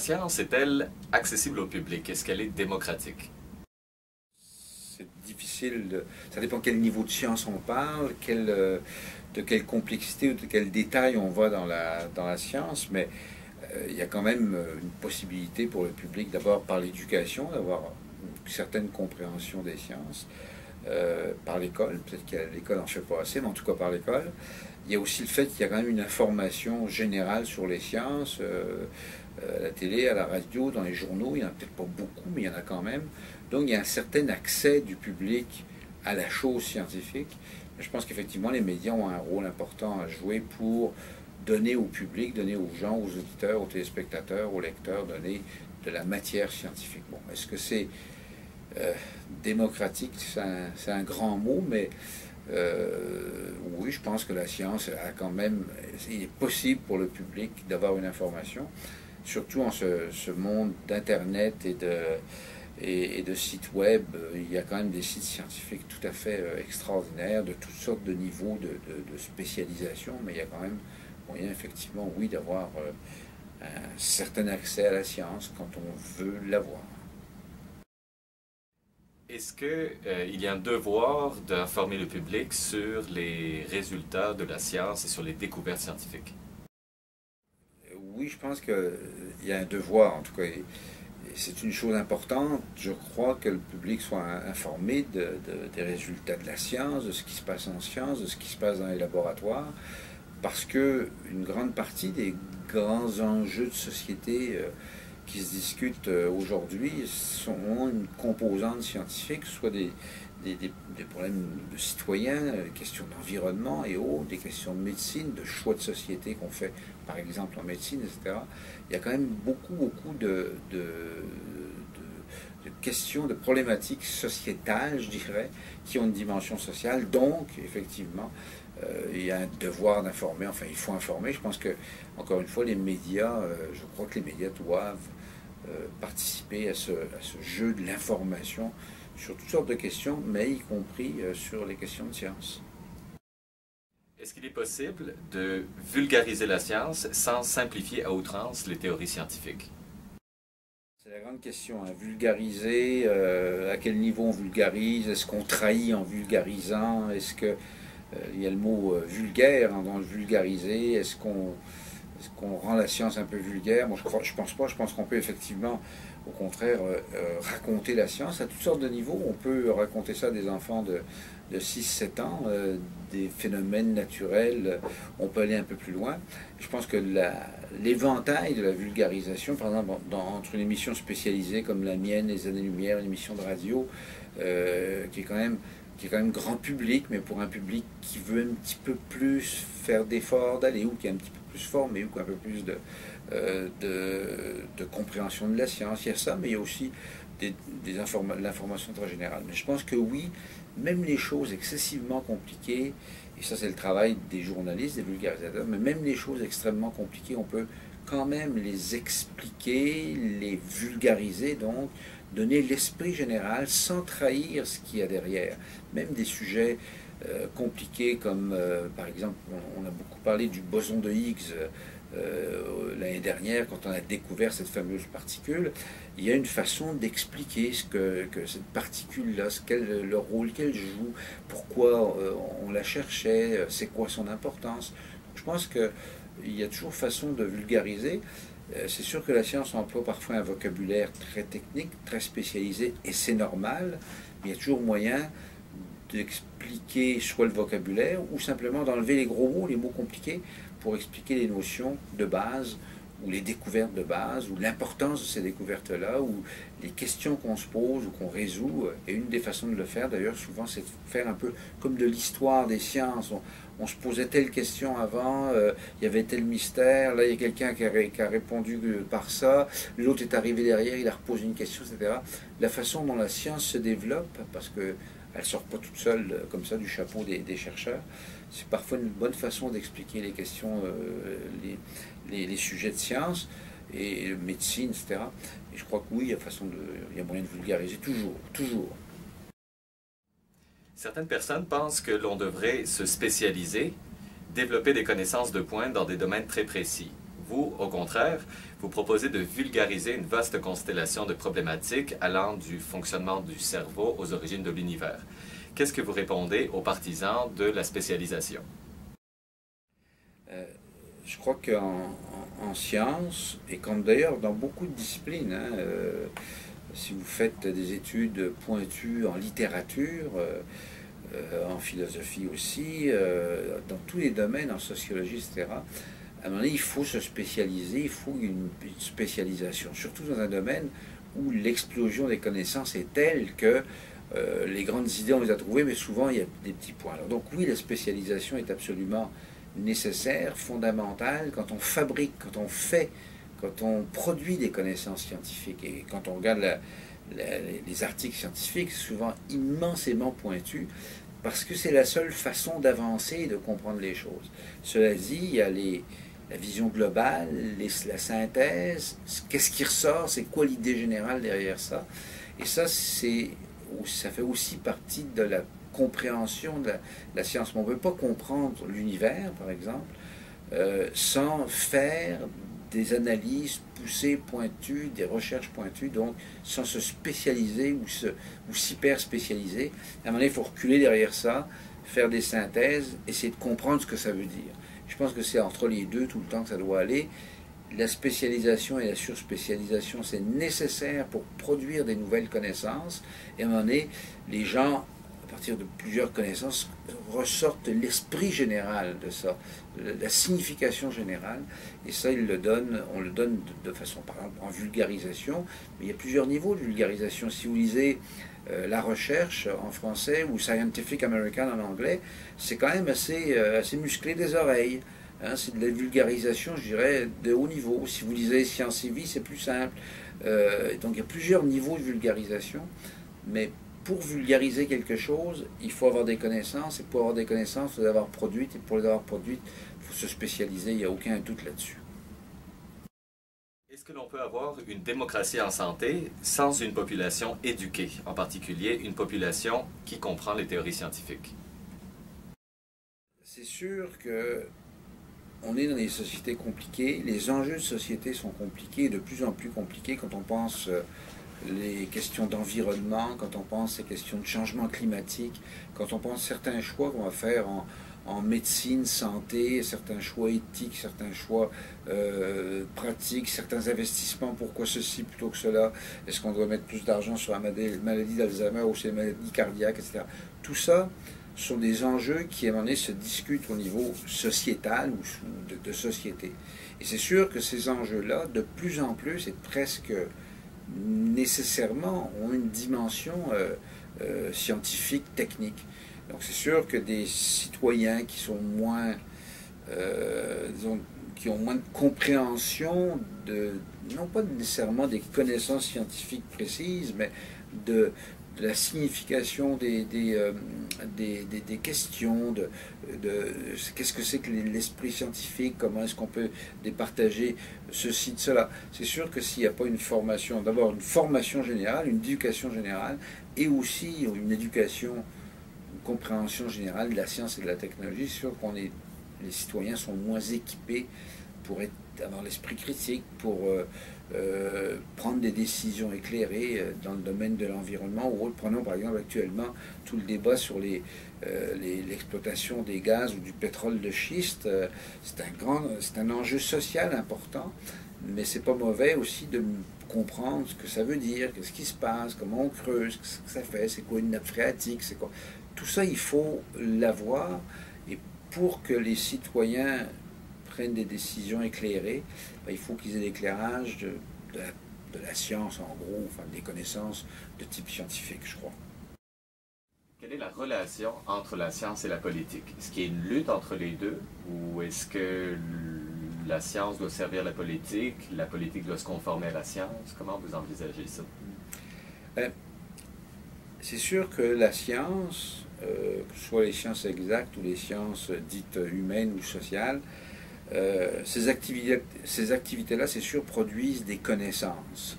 science est-elle accessible au public? Est-ce qu'elle est démocratique? C'est difficile, ça dépend quel niveau de science on parle, de quelle complexité ou de quel détail on va dans la science, mais il y a quand même une possibilité pour le public, d'abord par l'éducation, d'avoir une certaine compréhension des sciences, par l'école, peut-être que l'école n'en fait pas assez, mais en tout cas par l'école. Il y a aussi le fait qu'il y a quand même une information générale sur les sciences, à la télé, à la radio, dans les journaux, il n'y en a peut-être pas beaucoup, mais il y en a quand même. Donc il y a un certain accès du public à la chose scientifique. Je pense qu'effectivement les médias ont un rôle important à jouer pour donner au public, donner aux gens, aux auditeurs, aux téléspectateurs, aux lecteurs, donner de la matière scientifique. Bon, est-ce que c'est démocratique? C'est un grand mot, mais oui, je pense que la science a quand même, il est possible pour le public d'avoir une information, surtout en ce monde d'Internet et de sites web. Il y a quand même des sites scientifiques tout à fait extraordinaires, de toutes sortes de niveaux de spécialisation, mais il y a quand même moyen, effectivement, oui, d'avoir un certain accès à la science quand on veut l'avoir. Est-ce qu'il y a un devoir d'informer le public sur les résultats de la science et sur les découvertes scientifiques? Oui, je pense qu'il y a un devoir, en tout cas. C'est une chose importante. Je crois que le public soit informé des résultats de la science, de ce qui se passe en science, de ce qui se passe dans les laboratoires, parce que une grande partie des grands enjeux de société qui se discutent aujourd'hui ont une composante scientifique, soit des problèmes de citoyens, des questions d'environnement et autres, des questions de médecine, de choix de société qu'on fait, par exemple en médecine, etc. Il y a quand même beaucoup de questions, de problématiques sociétales, je dirais, qui ont une dimension sociale. Donc, effectivement, il y a un devoir d'informer, enfin il faut informer. Je pense que, encore une fois, les médias, je crois que les médias doivent participer à ce jeu de l'information sur toutes sortes de questions, mais y compris sur les questions de science. Est-ce qu'il est possible de vulgariser la science sans simplifier à outrance les théories scientifiques? C'est la grande question, hein. Vulgariser, à quel niveau on vulgarise? Est-ce qu'on trahit en vulgarisant? Est-ce que il y a le mot vulgaire dans le vulgariser? Est-ce qu'on rend la science un peu vulgaire? Bon, je pense pas. Je pense qu'on peut effectivement, au contraire, raconter la science à toutes sortes de niveaux. On peut raconter ça à des enfants de 6-7 ans, des phénomènes naturels. On peut aller un peu plus loin. Je pense que l'éventail de la vulgarisation, par exemple, entre une émission spécialisée comme la mienne, Les Années-Lumière, une émission de radio, qui est quand même grand public, mais pour un public qui veut un petit peu plus faire d'efforts d'aller, ou qui est un petit peu plus formé, ou qui a un peu plus de compréhension de la science. Il y a ça, mais il y a aussi de l'information très générale. Mais je pense que oui, même les choses excessivement compliquées, et ça c'est le travail des journalistes, des vulgarisateurs, mais même les choses extrêmement compliquées, on peut quand même les expliquer, les vulgariser, donc donner l'esprit général sans trahir ce qu'il y a derrière. Même des sujets compliqués comme, par exemple, on a beaucoup parlé du boson de Higgs l'année dernière, quand on a découvert cette fameuse particule. Il y a une façon d'expliquer que cette particule-là, le rôle qu'elle joue, pourquoi on la cherchait, c'est quoi son importance. Je pense qu'il y a toujours façon de vulgariser. C'est sûr que la science emploie parfois un vocabulaire très technique, très spécialisé, et c'est normal, mais il y a toujours moyen d'expliquer soit le vocabulaire, ou simplement d'enlever les gros mots, les mots compliqués, pour expliquer les notions de base, ou les découvertes de base, ou l'importance de ces découvertes-là, ou les questions qu'on se pose ou qu'on résout. Et une des façons de le faire, d'ailleurs, souvent, c'est de faire un peu comme de l'histoire des sciences. On se posait telle question avant, il y avait tel mystère, là il y a quelqu'un qui a répondu par ça, l'autre est arrivé derrière, il a reposé une question, etc. La façon dont la science se développe, parce qu'elle ne sort pas toute seule comme ça du chapeau des chercheurs, c'est parfois une bonne façon d'expliquer les questions, les sujets de science et médecine, etc. Et je crois que oui, il y a moyen de vulgariser toujours, toujours. Certaines personnes pensent que l'on devrait se spécialiser, développer des connaissances de pointe dans des domaines très précis. Vous, au contraire, vous proposez de vulgariser une vaste constellation de problématiques allant du fonctionnement du cerveau aux origines de l'univers. Qu'est-ce que vous répondez aux partisans de la spécialisation? Je crois qu'en sciences, et comme d'ailleurs dans beaucoup de disciplines, hein, si vous faites des études pointues en littérature, en philosophie aussi, dans tous les domaines, en sociologie, etc., à un moment donné, il faut se spécialiser, il faut une spécialisation, surtout dans un domaine où l'explosion des connaissances est telle que les grandes idées, on les a trouvées, mais souvent, il y a des petits points. Alors, donc oui, la spécialisation est absolument nécessaire, fondamentale, quand on fabrique, quand on fait, quand on produit des connaissances scientifiques. Et quand on regarde les articles scientifiques, souvent immensément pointus, parce que c'est la seule façon d'avancer et de comprendre les choses. Cela dit, il y a la vision globale, la synthèse, qu'est-ce qui ressort, c'est quoi l'idée générale derrière ça. Et ça, ça fait aussi partie de la compréhension de la science. Mais on ne peut pas comprendre l'univers, par exemple, sans faire des analyses poussées, pointues, des recherches pointues, donc sans se spécialiser ou s'hyper spécialiser. À un moment donné, il faut reculer derrière ça, faire des synthèses, essayer de comprendre ce que ça veut dire. Je pense que c'est entre les deux tout le temps que ça doit aller. La spécialisation et la surspécialisation, c'est nécessaire pour produire des nouvelles connaissances. Et à un moment donné, les gens, à partir de plusieurs connaissances, ressortent l'esprit général de ça, la signification générale, et ça, on le donne de façon, par exemple, en vulgarisation, mais il y a plusieurs niveaux de vulgarisation. Si vous lisez La Recherche en français ou Scientific American en anglais, c'est quand même assez musclé des oreilles. Hein, c'est de la vulgarisation, je dirais, de haut niveau. Si vous lisez Science et Vie, c'est plus simple. Donc il y a plusieurs niveaux de vulgarisation, mais pour vulgariser quelque chose, il faut avoir des connaissances, et pour avoir des connaissances, il faut les avoir produites, et pour les avoir produites, il faut se spécialiser, il n'y a aucun doute là-dessus. Est-ce que l'on peut avoir une démocratie en santé sans une population éduquée, en particulier une population qui comprend les théories scientifiques? C'est sûr que on est dans des sociétés compliquées, les enjeux de société sont compliqués, de plus en plus compliqués quand on pense les questions d'environnement, quand on pense les questions de changement climatique, quand on pense certains choix qu'on va faire en médecine, santé, certains choix éthiques, certains choix pratiques, certains investissements, pourquoi ceci plutôt que cela, est-ce qu'on doit mettre plus d'argent sur la maladie d'Alzheimer ou sur les maladies cardiaques, etc. Tout ça sont des enjeux qui, à un moment donné, se discutent au niveau sociétal ou de société. Et c'est sûr que ces enjeux-là, de plus en plus, et presque nécessairement, ont une dimension scientifique, technique. Donc c'est sûr que des citoyens qui sont moins, disons, qui ont moins de compréhension non pas nécessairement des connaissances scientifiques précises, mais de la signification des questions, qu'est-ce que c'est que l'esprit scientifique, comment est-ce qu'on peut départager ceci, de cela. C'est sûr que s'il n'y a pas une formation, d'abord une formation générale, une éducation générale, et aussi une éducation, une compréhension générale de la science et de la technologie, c'est sûr les citoyens sont moins équipés pour avoir l'esprit critique, pour prendre des décisions éclairées dans le domaine de l'environnement ou autre. Prenons par exemple actuellement tout le débat sur l'exploitation des gaz ou du pétrole de schiste. C'est un enjeu social important, mais c'est pas mauvais aussi de comprendre ce que ça veut dire, qu'est-ce qui se passe, comment on creuse, ce que ça fait, c'est quoi une nappe phréatique, c'est quoi. Tout ça, il faut l'avoir, et pour que les citoyens prennent des décisions éclairées, il faut qu'ils aient l'éclairage de la science, en gros, enfin des connaissances de type scientifique, je crois. Quelle est la relation entre la science et la politique? Est-ce qu'il y a une lutte entre les deux, ou est-ce que la science doit servir la politique doit se conformer à la science? Comment vous envisagez ça? C'est sûr que la science, que ce soit les sciences exactes ou les sciences dites humaines ou sociales, ces activités-là, c'est sûr, produisent des connaissances.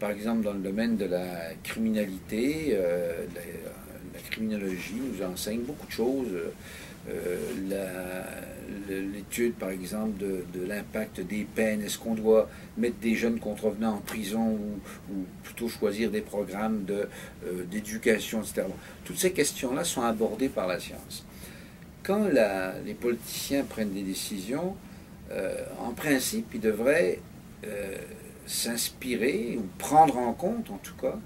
Par exemple, dans le domaine de la criminalité, la criminologie nous enseigne beaucoup de choses l'étude, par exemple, de l'impact des peines. Est-ce qu'on doit mettre des jeunes contrevenants en prison ou plutôt choisir des programmes d'éducation, etc. Toutes ces questions-là sont abordées par la science. Quand les politiciens prennent des décisions, en principe, ils devraient s'inspirer ou prendre en compte, en tout cas,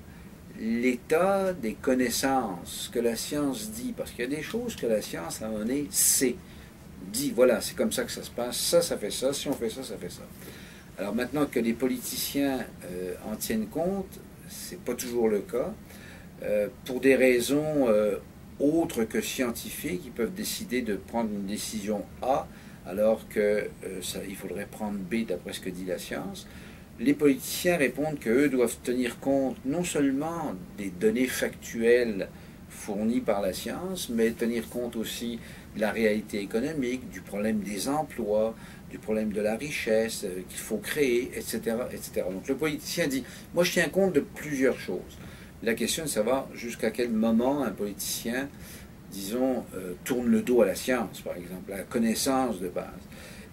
l'état des connaissances, ce que la science dit, parce qu'il y a des choses que la science, à un moment donné, sait, dit, voilà, c'est comme ça que ça se passe, ça fait ça, si on fait ça, ça fait ça. Alors maintenant que les politiciens en tiennent compte, c'est pas toujours le cas, pour des raisons autres que scientifiques, ils peuvent décider de prendre une décision A, alors qu'il faudrait prendre B d'après ce que dit la science. Les politiciens répondent qu'eux doivent tenir compte non seulement des données factuelles fournies par la science, mais tenir compte aussi de la réalité économique, du problème des emplois, du problème de la richesse qu'il faut créer, etc., etc. Donc le politicien dit, moi je tiens compte de plusieurs choses. La question est de savoir jusqu'à quel moment un politicien, disons, tourne le dos à la science, par exemple, à la connaissance de base.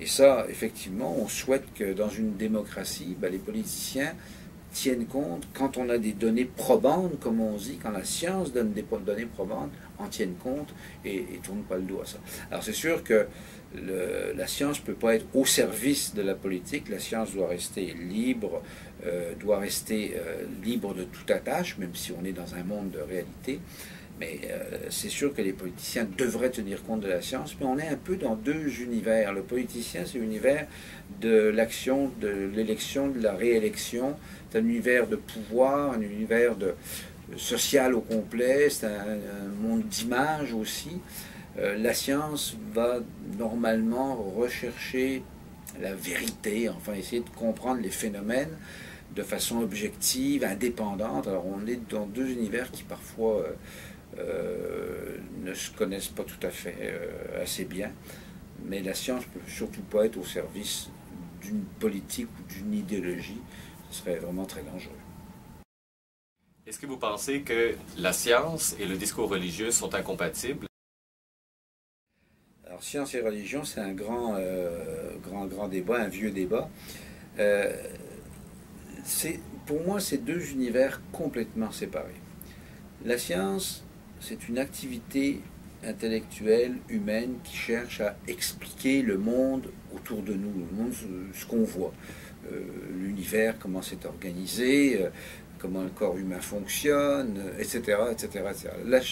Et ça, effectivement, on souhaite que dans une démocratie, les politiciens tiennent compte, quand on a des données probantes, comme on dit, quand la science donne des données probantes, en tiennent compte et ne tournent pas le dos à ça. Alors c'est sûr que la science ne peut pas être au service de la politique, la science doit rester libre, libre de toute attache, même si on est dans un monde de réalité. Mais c'est sûr que les politiciens devraient tenir compte de la science, mais on est un peu dans deux univers. Le politicien, c'est l'univers de l'action, de l'élection, de la réélection. C'est un univers de pouvoir, un univers social au complet, c'est un monde d'image aussi. La science va normalement rechercher la vérité, enfin essayer de comprendre les phénomènes de façon objective, indépendante. Alors on est dans deux univers qui parfois ne se connaissent pas tout à fait assez bien, mais la science ne peut surtout pas être au service d'une politique ou d'une idéologie, ce serait vraiment très dangereux. Est-ce que vous pensez que la science et le discours religieux sont incompatibles? Alors science et religion, c'est un grand débat, un vieux débat. Pour moi, c'est deux univers complètement séparés. La science, c'est une activité intellectuelle, humaine, qui cherche à expliquer le monde autour de nous, le monde, ce qu'on voit, l'univers, comment c'est organisé, comment le corps humain fonctionne, etc., etc., etc.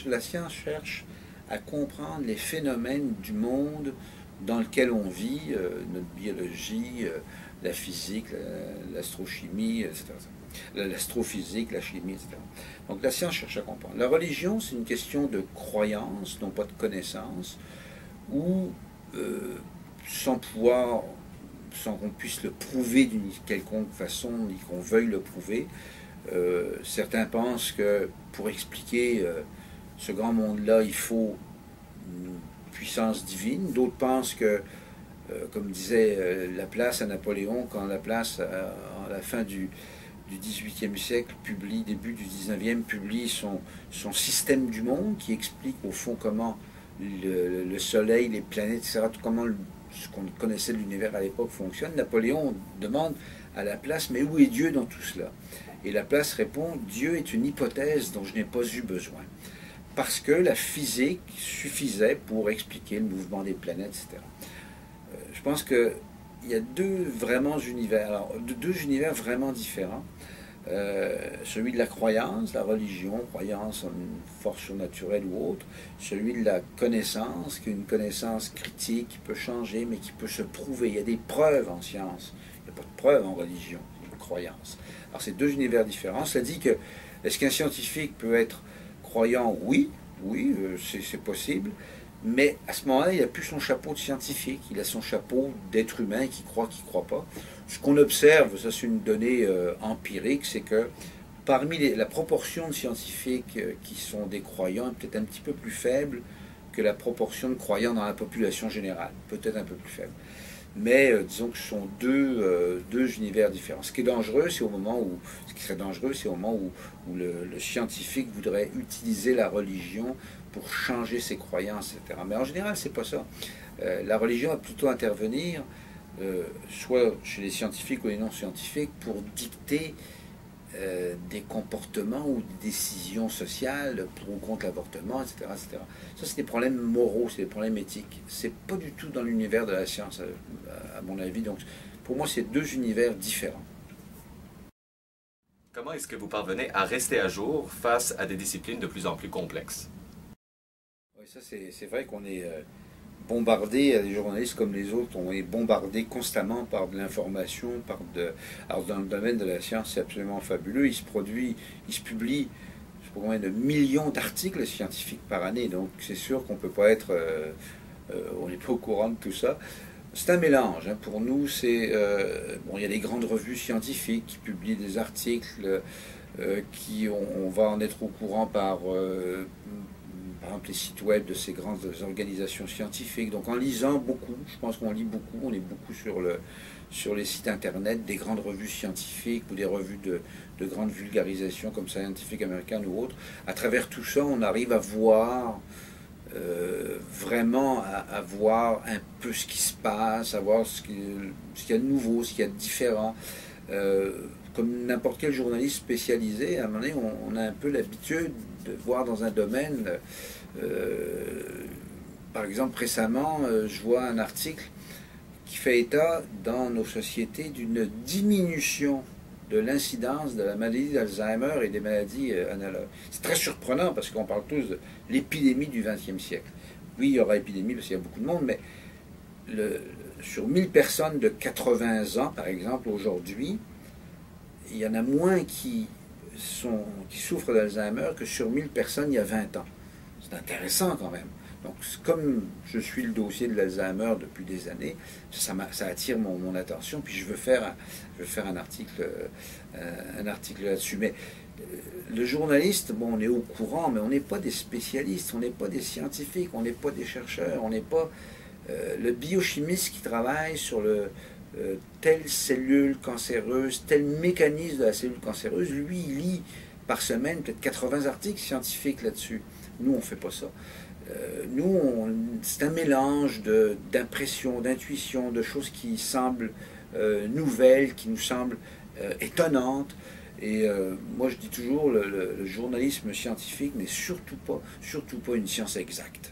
La science cherche à comprendre les phénomènes du monde dans lequel on vit, notre biologie, la physique, l'astrochimie, etc. L'astrophysique, la chimie, etc. Donc la science cherche à comprendre. La religion, c'est une question de croyance, non pas de connaissance, où sans qu'on puisse le prouver d'une quelconque façon, ni qu'on veuille le prouver, certains pensent que pour expliquer ce grand monde-là, il faut une puissance divine. D'autres pensent que, comme disait Laplace à Napoléon, quand Laplace, à la fin du XVIIIe siècle, début du XIXe, publie son système du monde, qui explique au fond comment le Soleil, les planètes, etc., comment ce qu'on connaissait de l'univers à l'époque fonctionne. Napoléon demande à Laplace, mais où est Dieu dans tout cela? Et Laplace répond, Dieu est une hypothèse dont je n'ai pas eu besoin. Parce que la physique suffisait pour expliquer le mouvement des planètes, etc. Je pense qu'il y a deux univers vraiment différents. Celui de la croyance, la religion, croyance en une force surnaturelle ou autre, celui de la connaissance, qui est une connaissance critique, qui peut changer, mais qui peut se prouver. Il y a des preuves en science, il n'y a pas de preuves en religion, en croyance. Alors c'est deux univers différents. Cela dit que, est-ce qu'un scientifique peut être croyant? Oui, c'est possible. Mais à ce moment-là, il n'a plus son chapeau de scientifique, il a son chapeau d'être humain qui croit pas. Ce qu'on observe, ça c'est une donnée empirique, c'est que parmi la proportion de scientifiques qui sont des croyants est peut-être un petit peu plus faible que la proportion de croyants dans la population générale, peut-être un peu plus faible. mais disons que ce sont deux univers différents. Ce qui est dangereux, c'est au moment où, ce qui serait dangereux, c'est au moment où le scientifique voudrait utiliser la religion pour changer ses croyances, etc. Mais en général, c'est pas ça. La religion va plutôt intervenir, soit chez les scientifiques ou les non-scientifiques, pour dicter des comportements ou des décisions sociales pour ou contre l'avortement, etc., etc. Ça, c'est des problèmes moraux, c'est des problèmes éthiques. C'est pas du tout dans l'univers de la science, à mon avis. Donc, pour moi, c'est deux univers différents. Comment est-ce que vous parvenez à rester à jour face à des disciplines de plus en plus complexes? Oui, ça, c'est vrai qu'on est bombardé, les journalistes comme les autres, on est bombardé constamment par de l'information, alors dans le domaine de la science, c'est absolument fabuleux. Il se publie, je sais pas combien de millions d'articles scientifiques par année, donc c'est sûr qu'on peut pas être, on n'est pas au courant de tout ça. C'est un mélange, hein. Pour nous, bon, il y a les grandes revues scientifiques qui publient des articles, on va en être au courant par exemple les sites web de ces grandes organisations scientifiques. Donc en lisant beaucoup, je pense qu'on lit beaucoup, on est beaucoup sur les sites internet des grandes revues scientifiques ou des revues de grande vulgarisation comme Scientific American ou autres. À travers tout ça, on arrive à voir vraiment à voir un peu ce qui se passe, à voir ce qu'il y a de nouveau, ce qu'il y a de différent. Comme n'importe quel journaliste spécialisé, à un moment donné, on a un peu l'habitude de voir dans un domaine. Par exemple, récemment, je vois un article qui fait état dans nos sociétés d'une diminution de l'incidence de la maladie d'Alzheimer et des maladies analogues. C'est très surprenant parce qu'on parle tous de l'épidémie du XXe siècle. Oui, il y aura épidémie parce qu'il y a beaucoup de monde, mais sur 1000 personnes de 80 ans, par exemple, aujourd'hui, il y en a moins qui souffrent d'Alzheimer que sur 1000 personnes il y a 20 ans. C'est intéressant quand même. Donc, comme je suis le dossier de l'Alzheimer depuis des années, ça attire mon attention, puis je veux faire un article là-dessus. Mais le journaliste, bon, on est au courant, mais on n'est pas des spécialistes, on n'est pas des scientifiques, on n'est pas des chercheurs, on n'est pas le biochimiste qui travaille sur telle cellule cancéreuse, tel mécanisme de la cellule cancéreuse. Lui, il lit par semaine peut-être 80 articles scientifiques là-dessus. Nous, on ne fait pas ça. Nous, c'est un mélange d'impressions, d'intuitions, de choses qui semblent nouvelles, qui nous semblent étonnantes. Et moi, je dis toujours, le journalisme scientifique n'est surtout pas une science exacte.